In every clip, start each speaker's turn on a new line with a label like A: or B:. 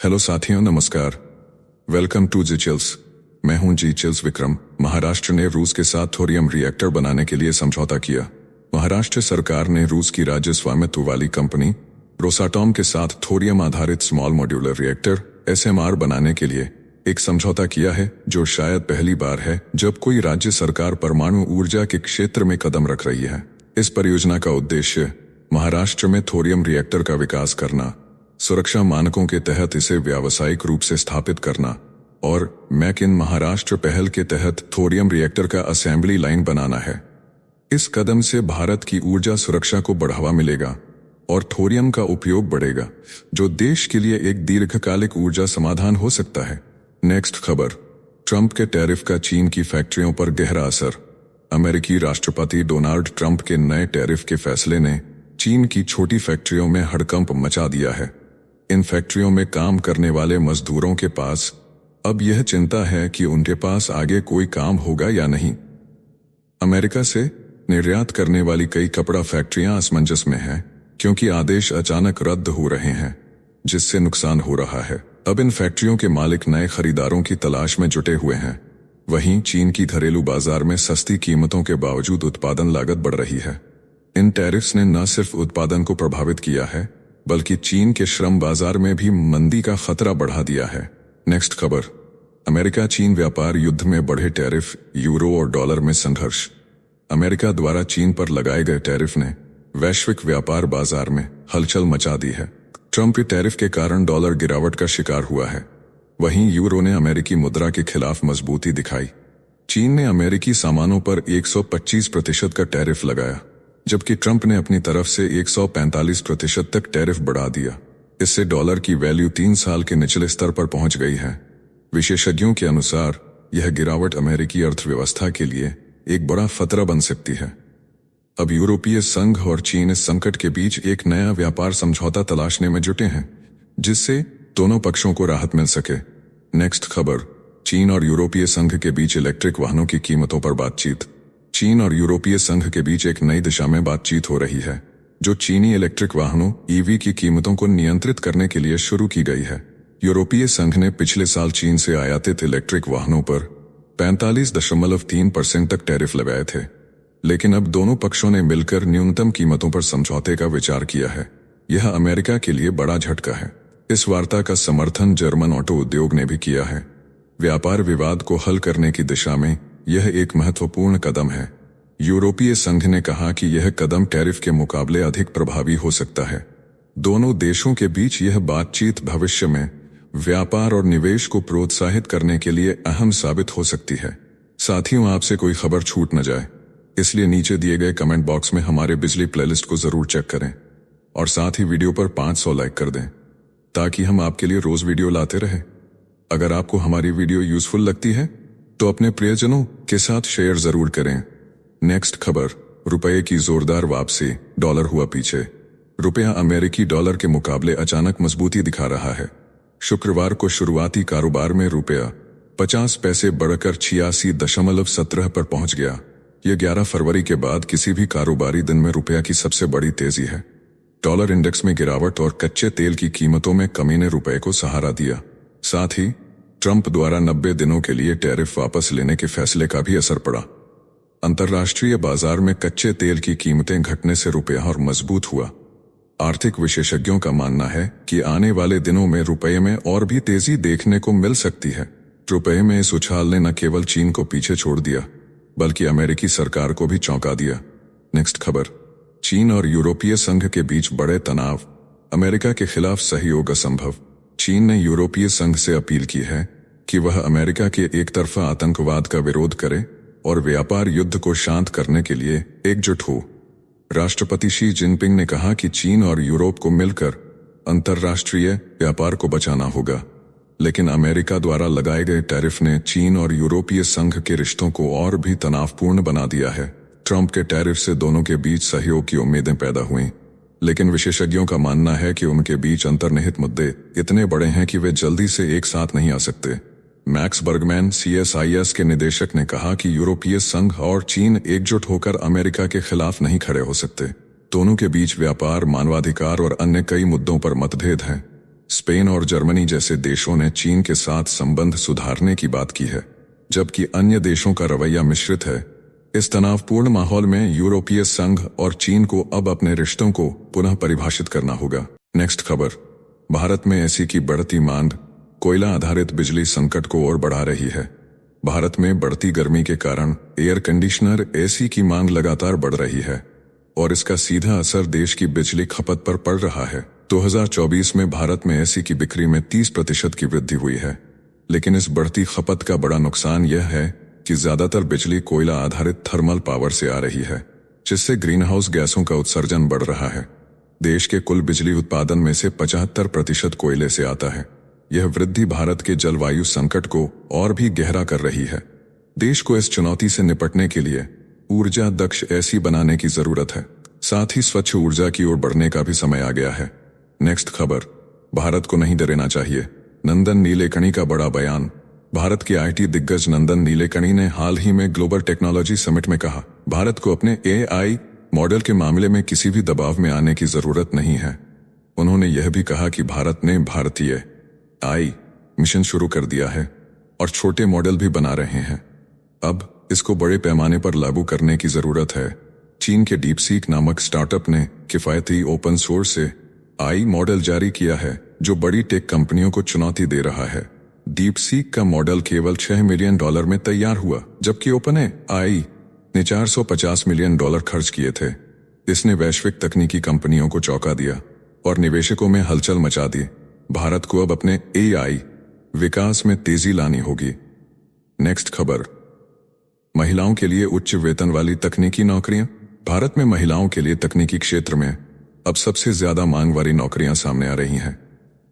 A: Hello साथियों, नमस्कार। Welcome to G chills. मैं हूं जी चिल्स विक्रम। महाराष्ट्र ने रूस के साथ थोरियम रिएक्टर बनाने के लिए समझौता किया। महाराष्ट्र सरकार ने रूस की राज्य स्वामित्व वाली कंपनी रोसाटॉम के साथ थोरियम आधारित स्मॉल मॉड्यूलर रिएक्टर SMR बनाने के लिए एक समझौता किया है, जो शायद पहली बार है जब कोई राज्य सरकार परमाणु ऊर्जा के क्षेत्र में कदम रख रही है। इस परियोजना का उद्देश्य महाराष्ट्र में थोरियम रिएक्टर का विकास करना, सुरक्षा मानकों के तहत इसे व्यावसायिक रूप से स्थापित करना और मेक इन महाराष्ट्र पहल के तहत थोरियम रिएक्टर का असेंबली लाइन बनाना है। इस कदम से भारत की ऊर्जा सुरक्षा को बढ़ावा मिलेगा और थोरियम का उपयोग बढ़ेगा, जो देश के लिए एक दीर्घकालिक ऊर्जा समाधान हो सकता है। नेक्स्ट खबर। ट्रंप के टैरिफ का चीन की फैक्ट्रियों पर गहरा असर। अमेरिकी राष्ट्रपति डोनाल्ड ट्रंप के नए टैरिफ के फैसले ने चीन की छोटी फैक्ट्रियों में हड़कंप मचा दिया है। इन फैक्ट्रियों में काम करने वाले मजदूरों के पास अब यह चिंता है कि उनके पास आगे कोई काम होगा या नहीं। अमेरिका से निर्यात करने वाली कई कपड़ा फैक्ट्रियां असमंजस में हैं, क्योंकि आदेश अचानक रद्द हो रहे हैं, जिससे नुकसान हो रहा है। अब इन फैक्ट्रियों के मालिक नए खरीदारों की तलाश में जुटे हुए हैं। वहीं चीन की घरेलू बाजार में सस्ती कीमतों के बावजूद उत्पादन लागत बढ़ रही है। इन टैरिफ्स ने न सिर्फ उत्पादन को प्रभावित किया है, बल्कि चीन के श्रम बाजार में भी मंदी का खतरा बढ़ा दिया है। नेक्स्ट खबर। अमेरिका चीन व्यापार युद्ध में बढ़े टैरिफ, यूरो और डॉलर में संघर्ष। अमेरिका द्वारा चीन पर लगाए गए टैरिफ ने वैश्विक व्यापार बाजार में हलचल मचा दी है। ट्रंप के टैरिफ के कारण डॉलर गिरावट का शिकार हुआ है। वहीं यूरो ने अमेरिकी मुद्रा के खिलाफ मजबूती दिखाई। चीन ने अमेरिकी सामानों पर 125% का टैरिफ लगाया, जबकि ट्रंप ने अपनी तरफ से 145% तक टैरिफ बढ़ा दिया। इससे डॉलर की वैल्यू 3 साल के निचले स्तर पर पहुंच गई है। विशेषज्ञों के अनुसार यह गिरावट अमेरिकी अर्थव्यवस्था के लिए एक बड़ा खतरा बन सकती है। अब यूरोपीय संघ और चीन इस संकट के बीच एक नया व्यापार समझौता तलाशने में जुटे हैं, जिससे दोनों पक्षों को राहत मिल सके। नेक्स्ट खबर। चीन और यूरोपीय संघ के बीच इलेक्ट्रिक वाहनों की कीमतों पर बातचीत। चीन और यूरोपीय संघ के बीच एक नई दिशा में बातचीत हो रही है, जो चीनी इलेक्ट्रिक वाहनों EV की कीमतों को नियंत्रित करने के लिए शुरू की गई है। यूरोपीय संघ ने पिछले साल चीन से आयातित इलेक्ट्रिक वाहनों पर 45.3% तक टैरिफ लगाए थे, लेकिन अब दोनों पक्षों ने मिलकर न्यूनतम कीमतों पर समझौते का विचार किया है। यह अमेरिका के लिए बड़ा झटका है। इस वार्ता का समर्थन जर्मन ऑटो उद्योग ने भी किया है। व्यापार विवाद को हल करने की दिशा में यह एक महत्वपूर्ण कदम है। यूरोपीय संघ ने कहा कि यह कदम टैरिफ के मुकाबले अधिक प्रभावी हो सकता है। दोनों देशों के बीच यह बातचीत भविष्य में व्यापार और निवेश को प्रोत्साहित करने के लिए अहम साबित हो सकती है। साथियों, आपसे कोई खबर छूट न जाए, इसलिए नीचे दिए गए कमेंट बॉक्स में हमारे बिजली प्लेलिस्ट को जरूर चेक करें और साथ ही वीडियो पर 500 लाइक कर दें, ताकि हम आपके लिए रोज वीडियो लाते रहें। अगर आपको हमारी वीडियो यूजफुल लगती है तो अपने प्रियजनों के साथ शेयर जरूर करें। नेक्स्ट खबर। रुपये की जोरदार वापसी, डॉलर हुआ पीछे। रुपया अमेरिकी डॉलर के मुकाबले अचानक मजबूती दिखा रहा है। शुक्रवार को शुरुआती कारोबार में रुपया 50 पैसे बढ़कर 86.17 पर पहुंच गया। यह 11 फरवरी के बाद किसी भी कारोबारी दिन में रुपया की सबसे बड़ी तेजी है। डॉलर इंडेक्स में गिरावट और कच्चे तेल की कीमतों में कमी ने रुपये को सहारा दिया। साथ ही ट्रंप द्वारा 90 दिनों के लिए टैरिफ वापस लेने के फैसले का भी असर पड़ा। अंतर्राष्ट्रीय बाजार में कच्चे तेल की कीमतें घटने से रुपया और मजबूत हुआ। आर्थिक विशेषज्ञों का मानना है कि आने वाले दिनों में रुपये में और भी तेजी देखने को मिल सकती है। रुपये में इस उछाल ने न केवल चीन को पीछे छोड़ दिया, बल्कि अमेरिकी सरकार को भी चौंका दिया। नेक्स्ट खबर। चीन और यूरोपीय संघ के बीच बड़े तनाव, अमेरिका के खिलाफ सहयोग असंभव। चीन ने यूरोपीय संघ से अपील की है कि वह अमेरिका के एक तरफा आतंकवाद का विरोध करे और व्यापार युद्ध को शांत करने के लिए एकजुट हो। राष्ट्रपति शी जिनपिंग ने कहा कि चीन और यूरोप को मिलकर अंतर्राष्ट्रीय व्यापार को बचाना होगा, लेकिन अमेरिका द्वारा लगाए गए टैरिफ ने चीन और यूरोपीय संघ के रिश्तों को और भी तनावपूर्ण बना दिया है। ट्रंप के टैरिफ से दोनों के बीच सहयोग की उम्मीदें पैदा हुई, लेकिन विशेषज्ञों का मानना है कि उनके बीच अंतर्निहित मुद्दे इतने बड़े हैं कि वे जल्दी से एक साथ नहीं आ सकते। मैक्स बर्गमैन CSIS के निदेशक ने कहा कि यूरोपीय संघ और चीन एकजुट होकर अमेरिका के खिलाफ नहीं खड़े हो सकते। दोनों के बीच व्यापार, मानवाधिकार और अन्य कई मुद्दों पर मतभेद हैं। स्पेन और जर्मनी जैसे देशों ने चीन के साथ संबंध सुधारने की बात की है, जबकि अन्य देशों का रवैया मिश्रित है। इस तनावपूर्ण माहौल में यूरोपीय संघ और चीन को अब अपने रिश्तों को पुनः परिभाषित करना होगा। नेक्स्ट खबर, भारत में एसी की बढ़ती मांग कोयला आधारित बिजली संकट को और बढ़ा रही है। भारत में बढ़ती गर्मी के कारण एयर कंडीशनर एसी की मांग लगातार बढ़ रही है और इसका सीधा असर देश की बिजली खपत पर पड़ रहा है। 2024 में भारत में एसी की बिक्री में 30% की वृद्धि हुई है, लेकिन इस बढ़ती खपत का बड़ा नुकसान यह है कि ज्यादातर बिजली कोयला आधारित थर्मल पावर से आ रही है, जिससे ग्रीन हाउस गैसों का उत्सर्जन बढ़ रहा है। देश के कुल बिजली उत्पादन में से 75% कोयले से आता है। यह वृद्धि भारत के जलवायु संकट को और भी गहरा कर रही है। देश को इस चुनौती से निपटने के लिए ऊर्जा दक्ष एसी बनाने की जरूरत है। साथ ही स्वच्छ ऊर्जा की ओर बढ़ने का भी समय आ गया है। नेक्स्ट खबर, भारत को नहीं डरना चाहिए, नंदन नीलेकणी का बड़ा बयान। भारत के आईटी दिग्गज नंदन नीलेकणी ने हाल ही में ग्लोबल टेक्नोलॉजी समिट में कहा, भारत को अपने एआई मॉडल के मामले में किसी भी दबाव में आने की जरूरत नहीं है। उन्होंने यह भी कहा कि भारत ने भारतीय आई मिशन शुरू कर दिया है और छोटे मॉडल भी बना रहे हैं। अब इसको बड़े पैमाने पर लागू करने की जरूरत है। चीन के डीपसीक नामक स्टार्टअप ने किफायती ओपन सोर्स से आई मॉडल जारी किया है, जो बड़ी टेक कंपनियों को चुनौती दे रहा है। डीपसीक का मॉडल केवल $6 मिलियन में तैयार हुआ, जबकि ओपन आई ने $450 मिलियन खर्च किए थे। इसने वैश्विक तकनीकी कंपनियों को चौंका दिया और निवेशकों में हलचल मचा दी। भारत को अब अपने एआई विकास में तेजी लानी होगी। नेक्स्ट खबर, महिलाओं के लिए उच्च वेतन वाली तकनीकी नौकरियां। भारत में महिलाओं के लिए तकनीकी क्षेत्र में अब सबसे ज्यादा मांग वाली नौकरियां सामने आ रही हैं,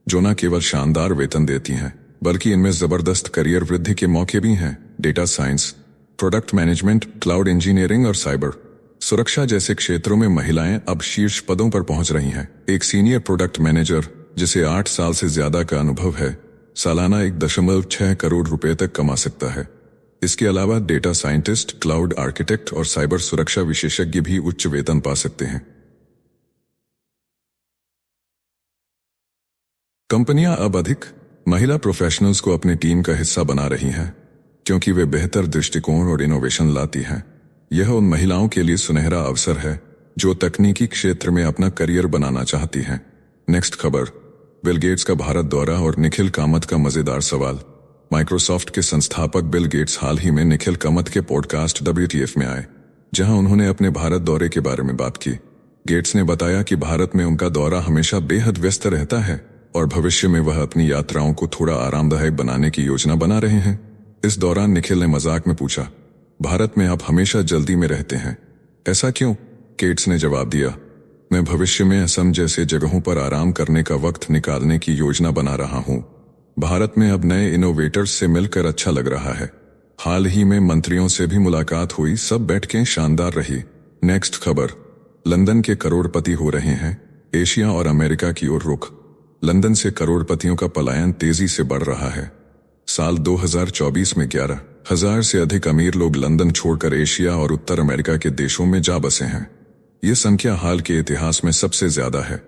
A: जो न केवल शानदार वेतन देती हैं, बल्कि इनमें जबरदस्त करियर वृद्धि के मौके भी हैं। Data science, product management, cloud engineering और साइबर सुरक्षा जैसे क्षेत्रों में महिलाएं अब शीर्ष पदों पर पहुंच रही हैं। एक सीनियर प्रोडक्ट मैनेजर, जिसे 8 साल से ज्यादा का अनुभव है, सालाना 1.6 करोड़ रुपए तक कमा सकता है। इसके अलावा डेटा साइंटिस्ट, क्लाउड आर्किटेक्ट और साइबर सुरक्षा विशेषज्ञ भी उच्च वेतन पा सकते हैं। कंपनियां अब अधिक महिला प्रोफेशनल्स को अपनी टीम का हिस्सा बना रही हैं, क्योंकि वे बेहतर दृष्टिकोण और इनोवेशन लाती हैं। यह उन महिलाओं के लिए सुनहरा अवसर है जो तकनीकी क्षेत्र में अपना करियर बनाना चाहती हैं। नेक्स्ट खबर, बिल गेट्स का भारत दौरा और निखिल कामत का मजेदार सवाल। माइक्रोसॉफ्ट के संस्थापक बिल गेट्स हाल ही में निखिल कामत के पॉडकास्ट WTF में आए, जहां उन्होंने अपने भारत दौरे के बारे में बात की। गेट्स ने बताया कि भारत में उनका दौरा हमेशा बेहद व्यस्त रहता है और भविष्य में वह अपनी यात्राओं को थोड़ा आरामदायक बनाने की योजना बना रहे हैं। इस दौरान निखिल ने मजाक में पूछा, भारत में आप हमेशा जल्दी में रहते हैं, ऐसा क्यों? गेट्स ने जवाब दिया, मैं भविष्य में असम जैसे जगहों पर आराम करने का वक्त निकालने की योजना बना रहा हूं। भारत में अब नए इनोवेटर्स से मिलकर अच्छा लग रहा है। हाल ही में मंत्रियों से भी मुलाकात हुई, सब बैठकें शानदार रही। नेक्स्ट खबर, लंदन के करोड़पति हो रहे हैं, एशिया और अमेरिका की ओर रुख। लंदन से करोड़पतियों का पलायन तेजी से बढ़ रहा है। साल 2024 में 11,000 से अधिक अमीर लोग लंदन छोड़कर एशिया और उत्तर अमेरिका के देशों में जा बसे हैं। ये संख्या हाल के इतिहास में सबसे ज्यादा है।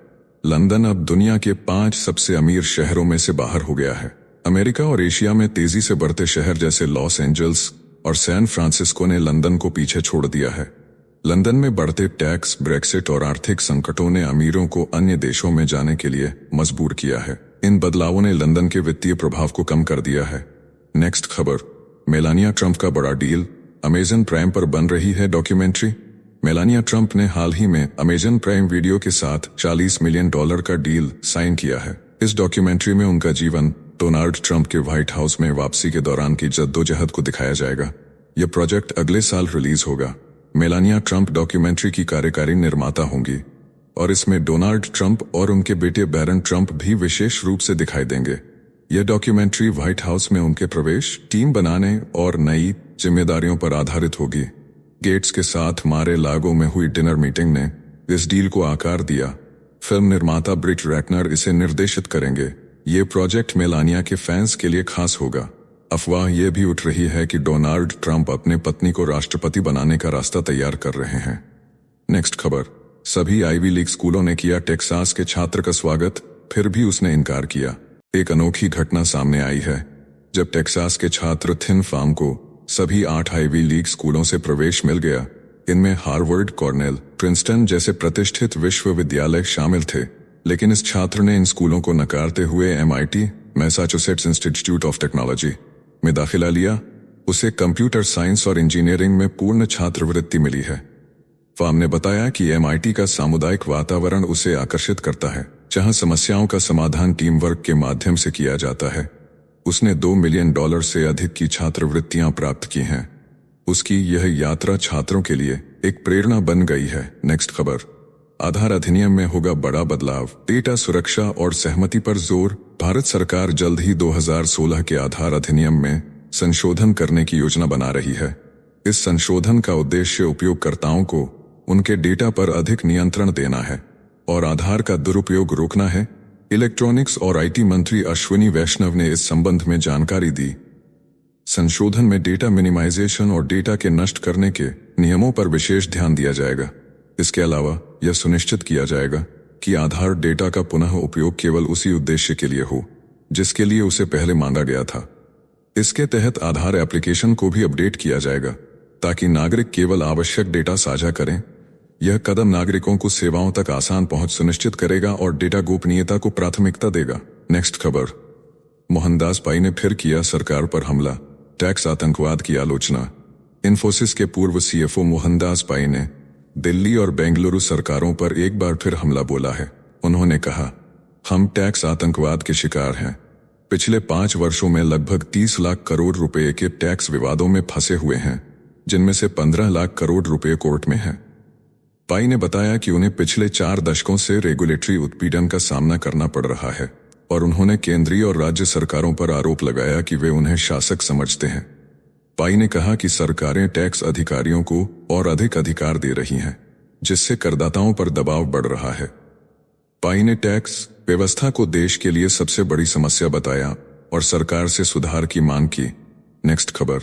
A: लंदन अब दुनिया के 5 सबसे अमीर शहरों में से बाहर हो गया है। अमेरिका और एशिया में तेजी से बढ़ते शहर जैसे लॉस एंजल्स और सैन फ्रांसिस्को ने लंदन को पीछे छोड़ दिया है। लंदन में बढ़ते टैक्स, ब्रेक्सिट और आर्थिक संकटों ने अमीरों को अन्य देशों में जाने के लिए मजबूर किया है। इन बदलावों ने लंदन के वित्तीय प्रभाव को कम कर दिया है। नेक्स्ट खबर, मेलानिया ट्रंप का बड़ा डील, अमेजन प्राइम पर बन रही है डॉक्यूमेंट्री। मेलानिया ट्रंप ने हाल ही में अमेजन प्राइम वीडियो के साथ $40 मिलियन का डील साइन किया है। इस डॉक्यूमेंट्री में उनका जीवन डोनाल्ड ट्रंप के व्हाइट हाउस में वापसी के दौरान की जद्दोजहद को दिखाया जाएगा। यह प्रोजेक्ट अगले साल रिलीज होगा। मेलानिया ट्रंप डॉक्यूमेंट्री की कार्यकारी निर्माता होंगी और इसमें डोनाल्ड ट्रंप और उनके बेटे बैरन ट्रंप भी विशेष रूप से दिखाई देंगे। यह डॉक्यूमेंट्री व्हाइट हाउस में उनके प्रवेश, टीम बनाने और नई जिम्मेदारियों पर आधारित होगी। गेट्स के साथ मारे लागो में हुई डिनर मीटिंग ने इस डील को आकार दिया। फिल्म निर्माता ब्रिट रैटनर इसे निर्देशित करेंगे। ये प्रोजेक्ट मेलानिया के फैंस के लिए खास होगा। अफवाह यह भी उठ रही है कि डोनाल्ड ट्रंप अपने पत्नी को राष्ट्रपति बनाने का रास्ता तैयार कर रहे हैं। नेक्स्ट खबर, सभी आईवी लीग स्कूलों ने किया टेक्सास के छात्र का स्वागत। फिर भी उसने इनकार किया। एक अनोखी घटना सामने आई है जब टेक्सास के छात्र थिन फार्म को सभी 8 आईवी लीग स्कूलों से प्रवेश मिल गया। इनमें हार्वर्ड, कॉर्नेल, प्रिंसटन जैसे प्रतिष्ठित विश्वविद्यालय शामिल थे, लेकिन इस छात्र ने इन स्कूलों को नकारते हुए MIT, Massachusetts institute of technology में दाखिला लिया। उसे कंप्यूटर साइंस और इंजीनियरिंग में पूर्ण छात्रवृत्ति मिली है। फार्म ने बताया कि MIT का सामुदायिक वातावरण उसे आकर्षित करता है, जहां समस्याओं का समाधान टीम वर्क के माध्यम से किया जाता है। उसने $2 मिलियन से अधिक की छात्रवृत्तियां प्राप्त की हैं। उसकी यह यात्रा छात्रों के लिए एक प्रेरणा बन गई है। नेक्स्ट खबर, आधार अधिनियम में होगा बड़ा बदलाव, डेटा सुरक्षा और सहमति पर जोर। भारत सरकार जल्द ही 2016 के आधार अधिनियम में संशोधन करने की योजना बना रही है। इस संशोधन का उद्देश्य उपयोगकर्ताओं को उनके डेटा पर अधिक नियंत्रण देना है और आधार का दुरुपयोग रोकना है। इलेक्ट्रॉनिक्स और IT मंत्री अश्विनी वैष्णव ने इस संबंध में जानकारी दी। संशोधन में डेटा मिनिमाइजेशन और डेटा के नष्ट करने के नियमों पर विशेष ध्यान दिया जाएगा। इसके अलावा यह सुनिश्चित किया जाएगा कि आधार डेटा का पुनः उपयोग केवल उसी उद्देश्य के लिए हो जिसके लिए उसे पहले मांगा गया था। इसके तहत आधार एप्लीकेशन को भी अपडेट किया जाएगा ताकि नागरिक केवल आवश्यक डेटा साझा करें। यह कदम नागरिकों को सेवाओं तक आसान पहुंच सुनिश्चित करेगा और डेटा गोपनीयता को प्राथमिकता देगा। नेक्स्ट खबर, मोहनदास पाई ने फिर किया सरकार पर हमला, टैक्स आतंकवाद की आलोचना। इन्फोसिस के पूर्व CFO मोहनदास पाई ने दिल्ली और बेंगलुरु सरकारों पर एक बार फिर हमला बोला है। उन्होंने कहा, हम टैक्स आतंकवाद के शिकार हैं। पिछले 5 वर्षों में लगभग 30 लाख करोड़ रुपए के टैक्स विवादों में फंसे हुए हैं, जिनमें से 15 लाख करोड़ रुपए कोर्ट में हैं। पाई ने बताया कि उन्हें पिछले 4 दशकों से रेगुलेटरी उत्पीड़न का सामना करना पड़ रहा है और उन्होंने केंद्रीय और राज्य सरकारों पर आरोप लगाया कि वे उन्हें शासक समझते हैं। पाई ने कहा कि सरकारें टैक्स अधिकारियों को और अधिक अधिकार दे रही हैं, जिससे करदाताओं पर दबाव बढ़ रहा है। पाई ने टैक्स व्यवस्था को देश के लिए सबसे बड़ी समस्या बताया और सरकार से सुधार की मांग की। नेक्स्ट खबर,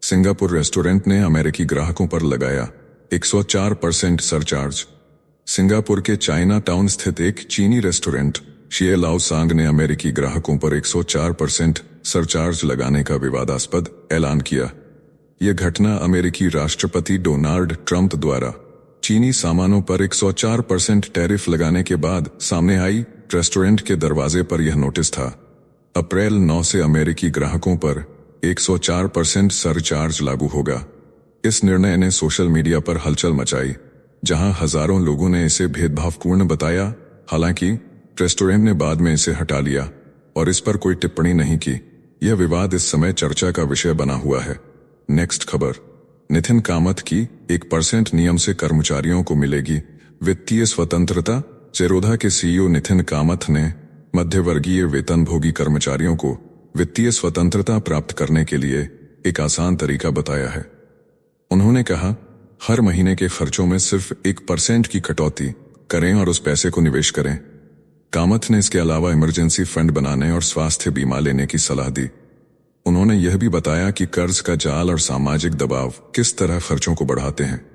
A: सिंगापुर रेस्टोरेंट ने अमेरिकी ग्राहकों पर लगाया 104% सरचार्ज। सिंगापुर के चाइना टाउन स्थित एक चीनी रेस्टोरेंट शिए लाओ सांग ने अमेरिकी ग्राहकों पर 104% सरचार्ज लगाने का विवादास्पद ऐलान किया। यह घटना अमेरिकी राष्ट्रपति डोनाल्ड ट्रंप द्वारा चीनी सामानों पर 104% टैरिफ लगाने के बाद सामने आई। रेस्टोरेंट के दरवाजे पर यह नोटिस था। अप्रैल 9 से अमेरिकी ग्राहकों पर 104% सरचार्ज लागू होगा। इस निर्णय ने सोशल मीडिया पर हलचल मचाई, जहां हजारों लोगों ने इसे भेदभावपूर्ण बताया। हालांकि रेस्टोरेंट ने बाद में इसे हटा लिया और इस पर कोई टिप्पणी नहीं की। यह विवाद इस समय चर्चा का विषय बना हुआ है। नेक्स्ट खबर, नितिन कामत की 1% नियम से कर्मचारियों को मिलेगी वित्तीय स्वतंत्रता। जेरोधा के CEO नितिन कामत ने मध्यवर्गीय वेतनभोगी कर्मचारियों को वित्तीय स्वतंत्रता प्राप्त करने के लिए एक आसान तरीका बताया है। उन्होंने कहा, हर महीने के खर्चों में सिर्फ 1% की कटौती करें और उस पैसे को निवेश करें। कामत ने इसके अलावा इमरजेंसी फंड बनाने और स्वास्थ्य बीमा लेने की सलाह दी। उन्होंने यह भी बताया कि कर्ज का जाल और सामाजिक दबाव किस तरह खर्चों को बढ़ाते हैं।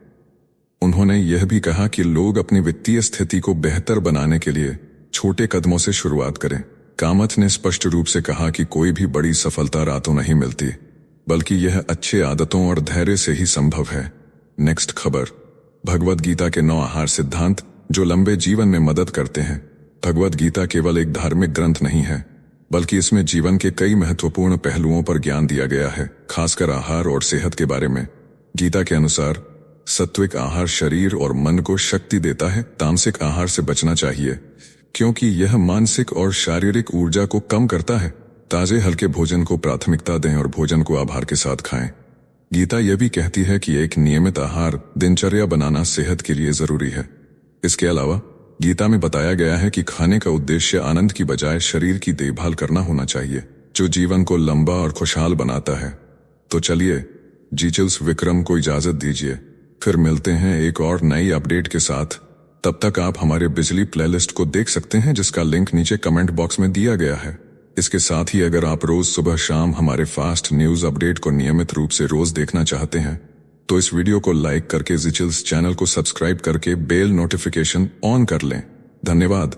A: उन्होंने यह भी कहा कि लोग अपनी वित्तीय स्थिति को बेहतर बनाने के लिए छोटे कदमों से शुरुआत करें। कामत ने स्पष्ट रूप से कहा कि कोई भी बड़ी सफलता रातों नहीं मिलती, बल्कि यह अच्छे आदतों और धैर्य से ही संभव है। नेक्स्ट खबर, भगवद गीता के 9 आहार सिद्धांत जो लंबे जीवन में मदद करते हैं। भगवद गीता केवल एक धार्मिक ग्रंथ नहीं है, बल्कि इसमें जीवन के कई महत्वपूर्ण पहलुओं पर ज्ञान दिया गया है, खासकर आहार और सेहत के बारे में। गीता के अनुसार सात्विक आहार शरीर और मन को शक्ति देता है। तामसिक आहार से बचना चाहिए क्योंकि यह मानसिक और शारीरिक ऊर्जा को कम करता है। ताजे हल्के भोजन को प्राथमिकता दें और भोजन को आहार के साथ खाएं। गीता यह भी कहती है कि एक नियमित आहार दिनचर्या बनाना सेहत के लिए जरूरी है। इसके अलावा गीता में बताया गया है कि खाने का उद्देश्य आनंद की बजाय शरीर की देखभाल करना होना चाहिए, जो जीवन को लंबा और खुशहाल बनाता है। तो चलिए जीचल्स विक्रम को इजाजत दीजिए, फिर मिलते हैं एक और नई अपडेट के साथ। तब तक आप हमारे बिजली प्लेलिस्ट को देख सकते हैं, जिसका लिंक नीचे कमेंट बॉक्स में दिया गया है। इसके साथ ही अगर आप रोज सुबह शाम हमारे फास्ट न्यूज अपडेट को नियमित रूप से रोज देखना चाहते हैं तो इस वीडियो को लाइक करके जीचल्स चैनल को सब्सक्राइब करके बेल नोटिफिकेशन ऑन कर लें। धन्यवाद।